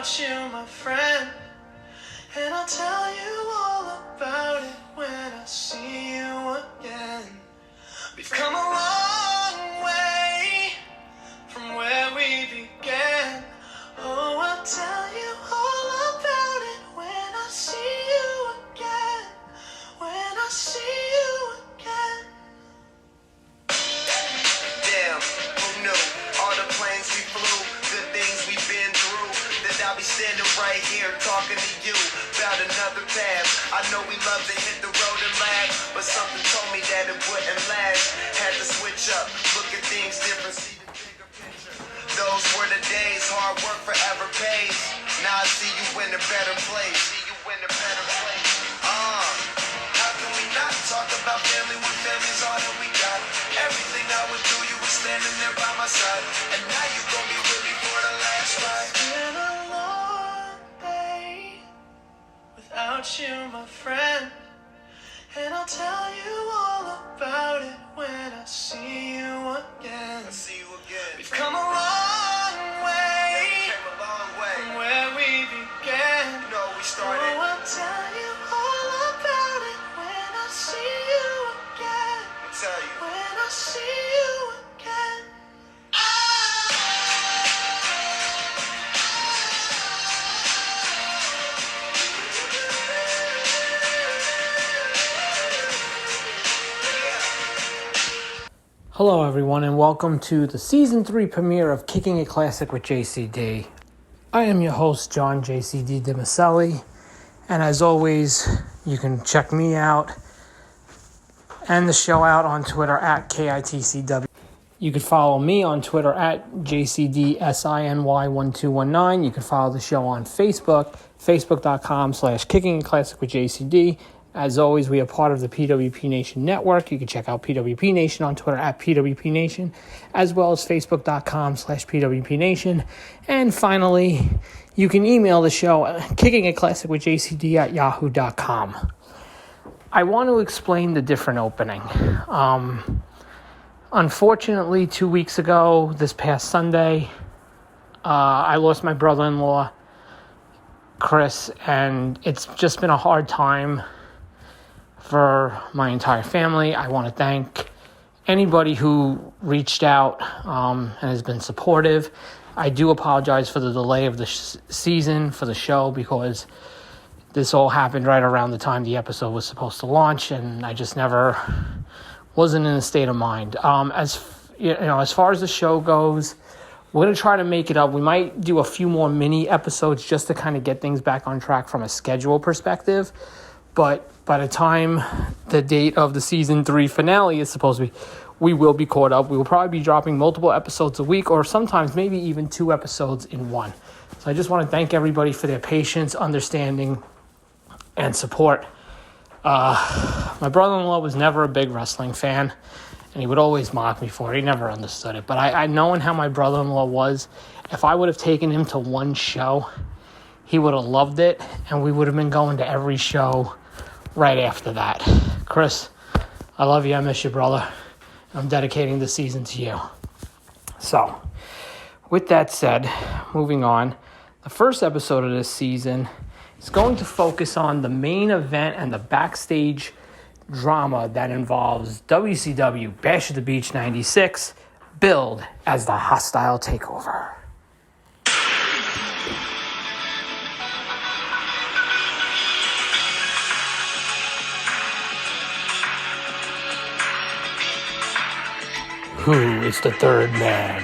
without you, my friend. And I'll tell you all about it when I see you again. We've come a long way from where we began. Oh, I'll tell you all about it when I see you again. When I see you again. Damn, who knew? All the planes we flew, the things we've been through. That I'll be standing right here talking to you about another path. I know we love to hit the road and laugh, but something told me that it wouldn't last. Had to switch up, look at things different, see the bigger picture. Those were the days, hard work forever pays. Now I see you in a better place. See you in a better place. How can we not talk about family when family's all that we got? Everything I went through, you were standing there by my side, and now you gon' be with me for the last ride. It's been a long day without you, my friend. And I'll tell you all about it when I see you again. I see you again. We've come a long way, Came a long way. from where we began. You know we started. Oh, I'll tell you all about it when I see you again. Let me tell you. When I see you again. Hello everyone and welcome to the Season 3 premiere of Kicking It Classic with JCD. I am your host, John JCD DiMaselli, and as always, you can check me out and the show out on Twitter at KITCW. You can follow me on Twitter at JCDSINY1219. You can follow the show on Facebook, facebook.com/Kicking It Classic with JCD. As always, we are part of the PWP Nation Network. You can check out PWP Nation on Twitter at PWP Nation, as well as Facebook.com/PWP Nation. And finally, you can email the show kickingitclassicwithjcd@yahoo.com. I want to explain the different opening. Unfortunately, 2 weeks ago, this past Sunday, I lost my brother-in-law, Chris, and it's just been a hard time for my entire family. I want to thank anybody who reached out and has been supportive. I do apologize for the delay of the season for the show because this all happened right around the time the episode was supposed to launch, and I just never wasn't in a state of mind. As far as the show goes, we're going to try to make it up. We might do a few more mini episodes just to kind of get things back on track from a schedule perspective. But by the time the date of the Season 3 finale is supposed to be, we will be caught up. We will probably be dropping multiple episodes a week, or sometimes maybe even 2 episodes in one. So I just want to thank everybody for their patience, understanding, and support. My brother-in-law was never a big wrestling fan, and he would always mock me for it. He never understood it. But I knowing how my brother-in-law was, if I would have taken him to one show, he would have loved it, and we would have been going to every show right after that. Chris, I love you. I miss you, brother. I'm dedicating the season to you. So, with that said, moving on, the first episode of this season is going to focus on the main event and the backstage drama that involves WCW Bash at the Beach 96, billed as the Hostile Takeover. Who is the third man?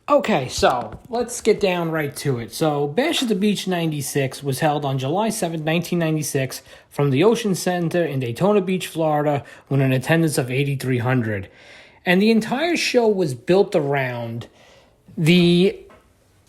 Okay, so let's get down right to it. So, Bash at the Beach 96 was held on July 7, 1996, from the Ocean Center in Daytona Beach, Florida, with an attendance of 8,300. And the entire show was built around the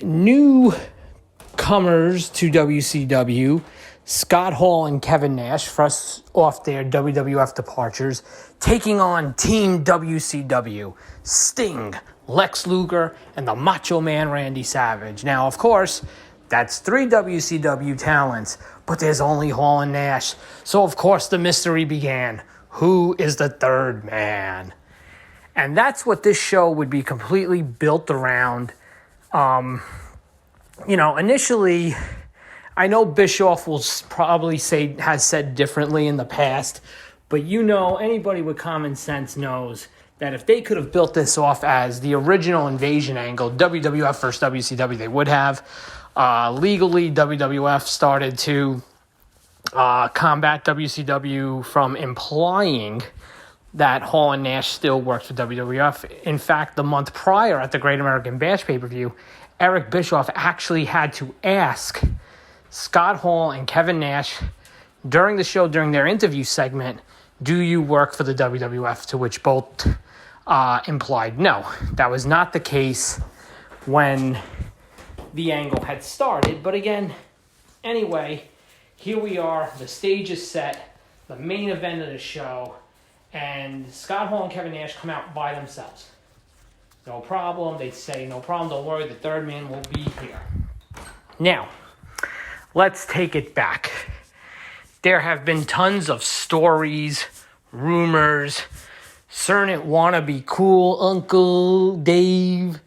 newcomers to WCW, Scott Hall and Kevin Nash, first off their WWF departures, taking on Team WCW, Sting, Lex Luger, and the Macho Man Randy Savage. Now, of course, that's 3 WCW talents, but there's only Hall and Nash. So, of course, the mystery began. Who is the third man? And that's what this show would be completely built around. Initially, I know Bischoff will probably has said differently in the past, but anybody with common sense knows that if they could have built this off as the original invasion angle, WWF versus WCW, they would have. Legally, WWF started to combat WCW from implying that Hall and Nash still worked for WWF. In fact, the month prior at the Great American Bash pay-per-view, Eric Bischoff actually had to ask Scott Hall and Kevin Nash during the show, during their interview segment, do you work for the WWF? To which both implied no. That was not the case when the angle had started. But again, anyway, here we are. The stage is set. The main event of the show. And Scott Hall and Kevin Nash come out by themselves. No problem. They say, no problem. Don't worry. The third man will be here. Now, let's take it back. There have been tons of stories, rumors, certain wannabe cool Uncle Dave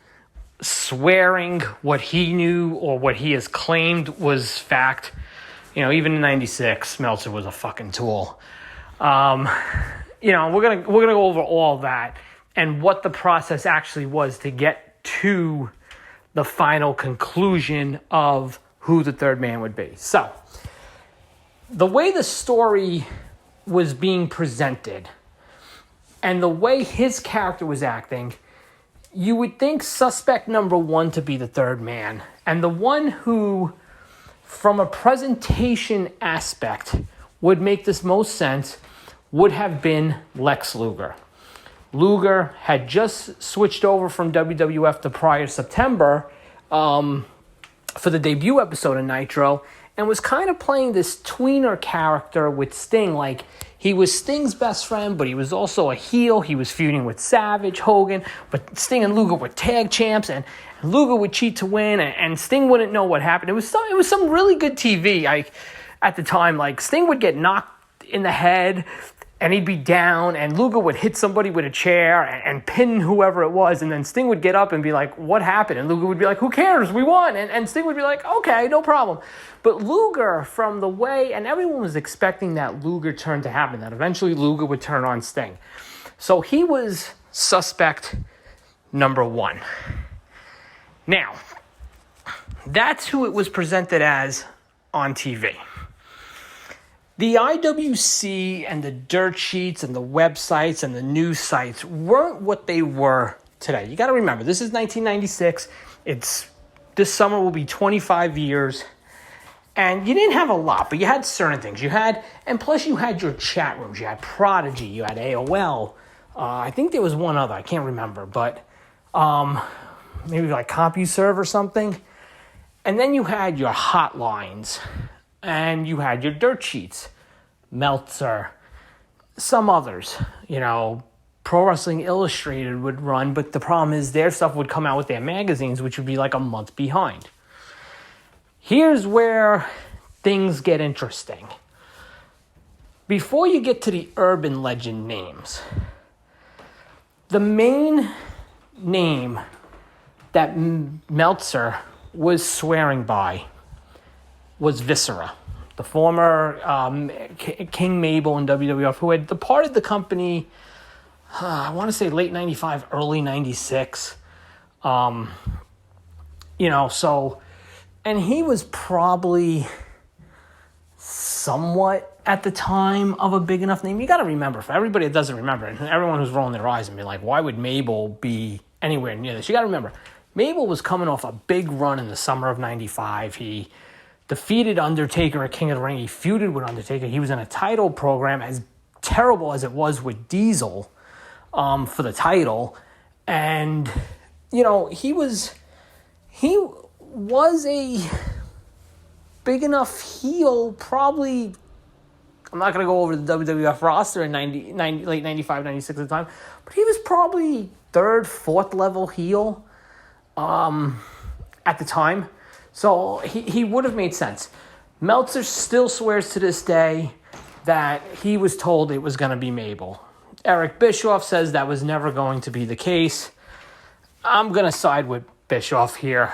swearing what he knew or what he has claimed was fact. Even in '96, Meltzer was a fucking tool. We're gonna go over all that and what the process actually was to get to the final conclusion of who the third man would be. So, the way the story was being presented and the way his character was acting, you would think suspect number one to be the third man. And the one who, from a presentation aspect, would make this most sense would have been Lex Luger. Luger had just switched over from WWF the prior September for the debut episode of Nitro, and was kind of playing this tweener character with Sting. Like, he was Sting's best friend, but he was also a heel. He was feuding with Savage, Hogan, but Sting and Luger were tag champs, and Luger would cheat to win, and Sting wouldn't know what happened. It was some really good TV. At the time, like, Sting would get knocked in the head, and he'd be down, and Luger would hit somebody with a chair and pin whoever it was, and then Sting would get up and be like, what happened? And Luger would be like, who cares? We won. And Sting would be like, okay, no problem. But Luger, from the way, and everyone was expecting that Luger turn to happen, that eventually Luger would turn on Sting. So he was suspect number one. Now, that's who it was presented as on TV. The IWC and the dirt sheets and the websites and the news sites weren't what they were today. You got to remember, this is 1996. This summer will be 25 years. And you didn't have a lot, but you had certain things. And plus you had your chat rooms. You had Prodigy. You had AOL. I think there was one other. I can't remember. But maybe like CompuServe or something. And then you had your hotlines. And you had your dirt sheets, Meltzer, some others. Pro Wrestling Illustrated would run, but the problem is their stuff would come out with their magazines, which would be like a month behind. Here's where things get interesting. Before you get to the urban legend names, the main name that Meltzer was swearing by was Viscera, the former King Mabel in WWF, who had departed the company, I want to say late 95, early 96. And he was probably somewhat at the time of a big enough name. You got to remember, for everybody that doesn't remember, and everyone who's rolling their eyes and be like, why would Mabel be anywhere near this? You got to remember, Mabel was coming off a big run in the summer of 95. He defeated Undertaker at King of the Ring. He feuded with Undertaker. He was in a title program, as terrible as it was with Diesel for the title. And, he was a big enough heel, probably. I'm not going to go over the WWF roster in late 95, 96 at the time, but he was probably third, fourth level heel at the time. So he would have made sense. Meltzer still swears to this day that he was told it was going to be Mabel. Eric Bischoff says that was never going to be the case. I'm going to side with Bischoff here.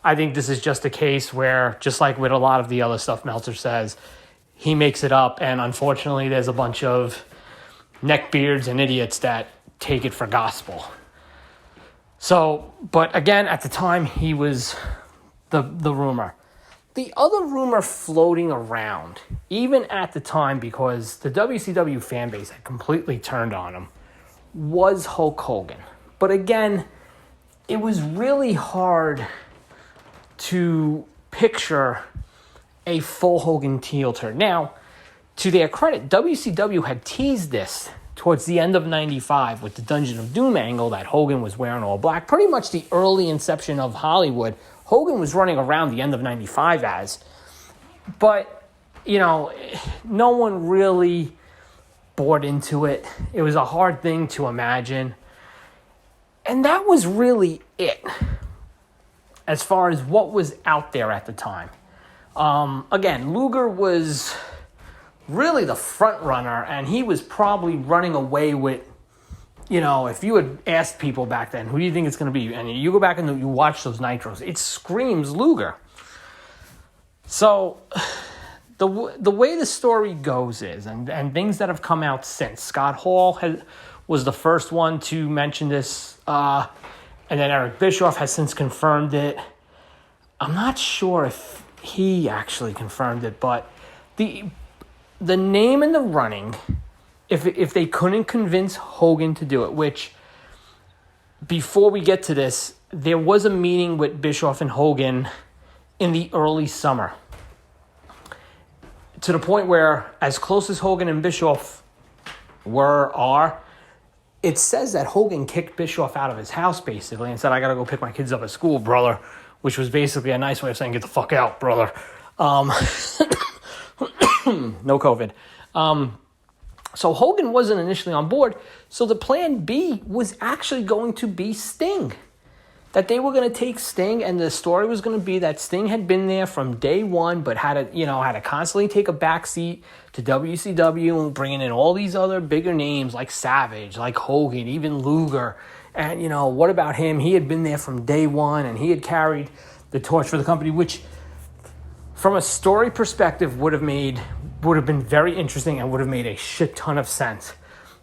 I think this is just a case where, just like with a lot of the other stuff Meltzer says, he makes it up, and unfortunately there's a bunch of neckbeards and idiots that take it for gospel. So, but again, at the time, he was the rumor. The other rumor floating around, even at the time, because the WCW fan base had completely turned on him, was Hulk Hogan. But again, it was really hard to picture a full Hogan heel turn. Now, to their credit, WCW had teased this towards the end of 95 with the Dungeon of Doom angle that Hogan was wearing all black. Pretty much the early inception of Hollywood, Hogan was running around the end of 95 as. But, you know, no one really bought into it. It was a hard thing to imagine. And that was really it as far as what was out there at the time. Again, Luger was really the front runner, and he was probably running away with, you know, if you had asked people back then, who do you think it's going to be? And you go back and you watch those Nitros, it screams Luger. So the way the story goes is, and things that have come out since, Scott Hall was the first one to mention this, and then Eric Bischoff has since confirmed it. I'm not sure if he actually confirmed it, but the name in the running, if they couldn't convince Hogan to do it, which, before we get to this, there was a meeting with Bischoff and Hogan in the early summer, to the point where, as close as Hogan and Bischoff are, it says that Hogan kicked Bischoff out of his house, basically, and said, "I got to go pick my kids up at school, brother," which was basically a nice way of saying, "Get the fuck out, brother." No COVID. So Hogan wasn't initially on board. So the plan B was actually going to be Sting. That they were going to take Sting, and the story was going to be that Sting had been there from day one, but had to constantly take a backseat to WCW and bringing in all these other bigger names like Savage, like Hogan, even Luger. And, you know, what about him? He had been there from day one, and he had carried the torch for the company, which, from a story perspective, would have been very interesting and would have made a shit ton of sense.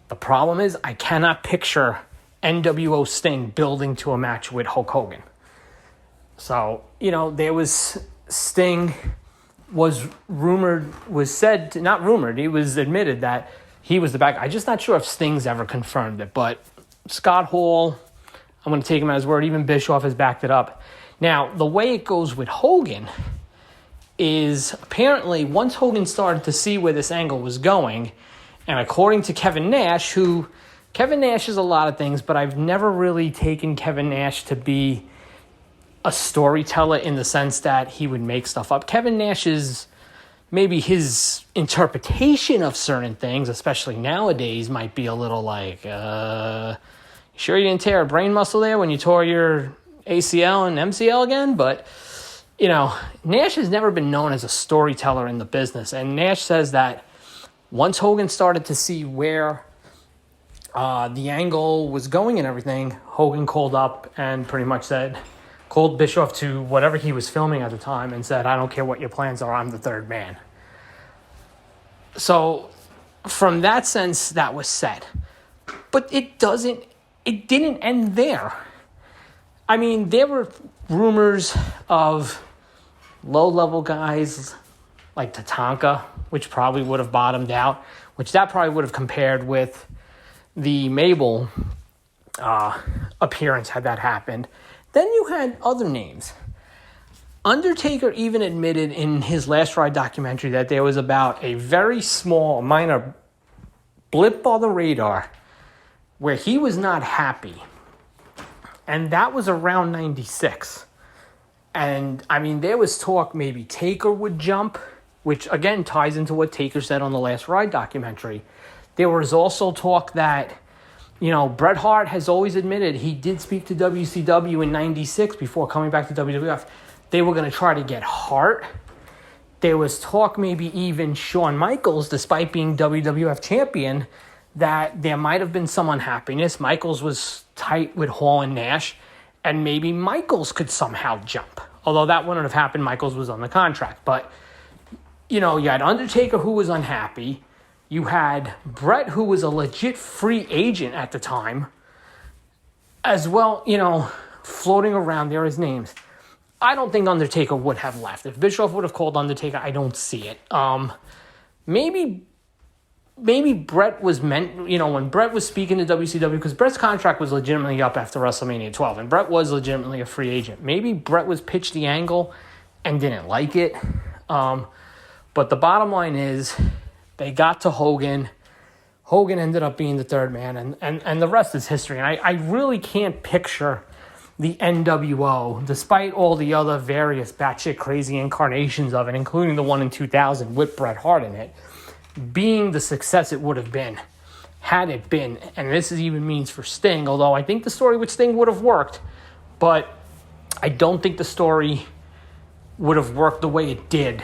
The problem is, I cannot picture NWO Sting building to a match with Hulk Hogan. So, you know, there was Sting was he was admitted that he was the back. I'm just not sure if Sting's ever confirmed it, but Scott Hall, I'm going to take him at his word. Even Bischoff has backed it up. Now, the way it goes with Hogan is, apparently, once Hogan started to see where this angle was going, and according to Kevin Nash is a lot of things, but I've never really taken Kevin Nash to be a storyteller in the sense that he would make stuff up. Kevin Nash's, maybe his interpretation of certain things, especially nowadays, might be a little like, sure you didn't tear a brain muscle there when you tore your ACL and MCL again? But, you know, Nash has never been known as a storyteller in the business. And Nash says that once Hogan started to see where the angle was going and everything, Hogan called up and pretty much called Bischoff to whatever he was filming at the time and said, "I don't care what your plans are, I'm the third man." So from that sense, that was set. But it didn't end there. I mean, there were rumors of low-level guys like Tatanka, which probably would have bottomed out, which that probably would have compared with the Mabel appearance had that happened. Then you had other names. Undertaker even admitted in his Last Ride documentary that there was about a very small, minor blip on the radar where he was not happy. And that was around 96. And, I mean, there was talk maybe Taker would jump, which, again, ties into what Taker said on the Last Ride documentary. There was also talk that, you know, Bret Hart has always admitted he did speak to WCW in 96 before coming back to WWF. They were going to try to get Hart. There was talk maybe even Shawn Michaels, despite being WWF champion, that there might have been some unhappiness. Michaels was tight with Hall and Nash, and maybe Michaels could somehow jump. Although that wouldn't have happened, Michaels was on the contract. But, you had Undertaker, who was unhappy. You had Brett, who was a legit free agent at the time, as well, floating around there as names. I don't think Undertaker would have left. If Bischoff would have called Undertaker, I don't see it. Maybe Brett was meant, when Brett was speaking to WCW, because Brett's contract was legitimately up after WrestleMania 12, and Brett was legitimately a free agent. Maybe Brett was pitched the angle and didn't like it. But the bottom line is, they got to Hogan. Hogan ended up being the third man, and the rest is history. And I really can't picture the NWO, despite all the other various batshit crazy incarnations of it, including the one in 2000 with Bret Hart in it, being the success it would have been had it been. And this is even means for Sting, although I think the story with Sting would have worked, but I don't think the story would have worked the way it did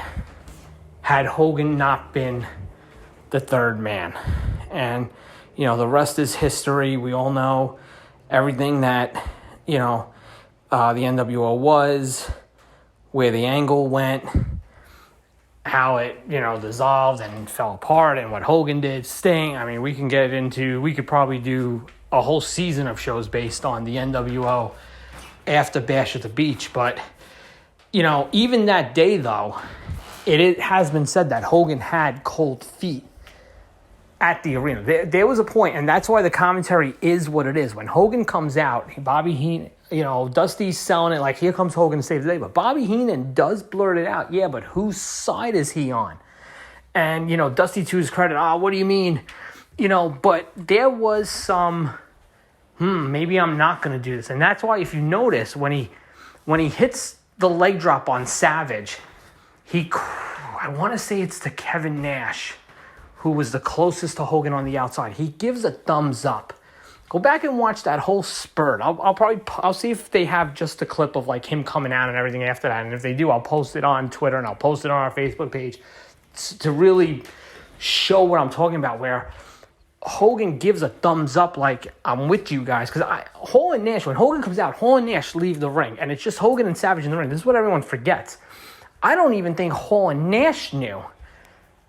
had Hogan not been the third man. And, the rest is history. We all know everything that, the NWO was, where the angle went, how it, dissolved and fell apart, and what Hogan did, Sting. I mean, we could probably do a whole season of shows based on the NWO after Bash at the Beach. But, even that day, though, it has been said that Hogan had cold feet at the arena. There was a point, and that's why the commentary is what it is. When Hogan comes out, Bobby Heenan, Dusty's selling it like, here comes Hogan to save the day. But Bobby Heenan does blurt it out. Yeah, but whose side is he on? And, Dusty, to his credit, what do you mean? But there was some, maybe I'm not going to do this. And that's why, if you notice, when he hits the leg drop on Savage, I want to say it's to Kevin Nash, who was the closest to Hogan on the outside. He gives a thumbs up. Go back and watch that whole spurt. I'll see if they have just a clip of like him coming out and everything after that. And if they do, I'll post it on Twitter and I'll post it on our Facebook page to really show what I'm talking about, where Hogan gives a thumbs up like, I'm with you guys. Because Hall and Nash, when Hogan comes out, Hall and Nash leave the ring. And it's just Hogan and Savage in the ring. This is what everyone forgets. I don't even think Hall and Nash knew.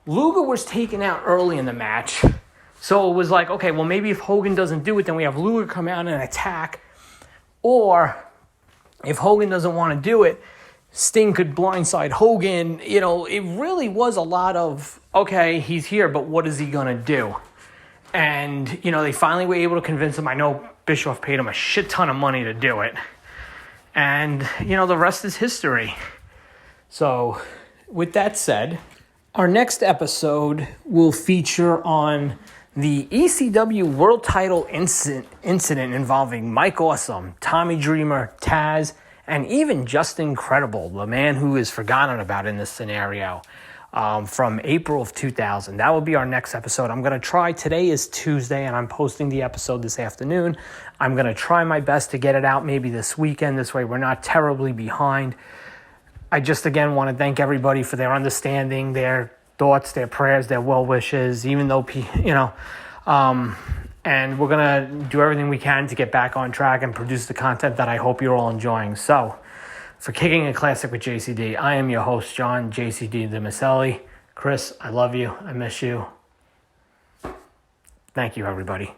Luger was taken out early in the match. So it was like, okay, well, maybe if Hogan doesn't do it, then we have Luger come out and attack. Or if Hogan doesn't want to do it, Sting could blindside Hogan. It really was a lot of, okay, he's here, but what is he going to do? And, they finally were able to convince him. I know Bischoff paid him a shit ton of money to do it. And, the rest is history. So, with that said, our next episode will feature on the ECW World Title incident involving Mike Awesome, Tommy Dreamer, Taz, and even Justin Credible, the man who is forgotten about in this scenario, from April of 2000. That will be our next episode. I'm going to try. Today is Tuesday, and I'm posting the episode this afternoon. I'm going to try my best to get it out maybe this weekend. This way we're not terribly behind. I just, again, want to thank everybody for their understanding, their thoughts, their prayers, their well wishes, even though, and we're going to do everything we can to get back on track and produce the content that I hope you're all enjoying. So, for Kicking a Classic with JCD, I am your host, John JCD DiMaselli. Chris, I love you. I miss you. Thank you, everybody.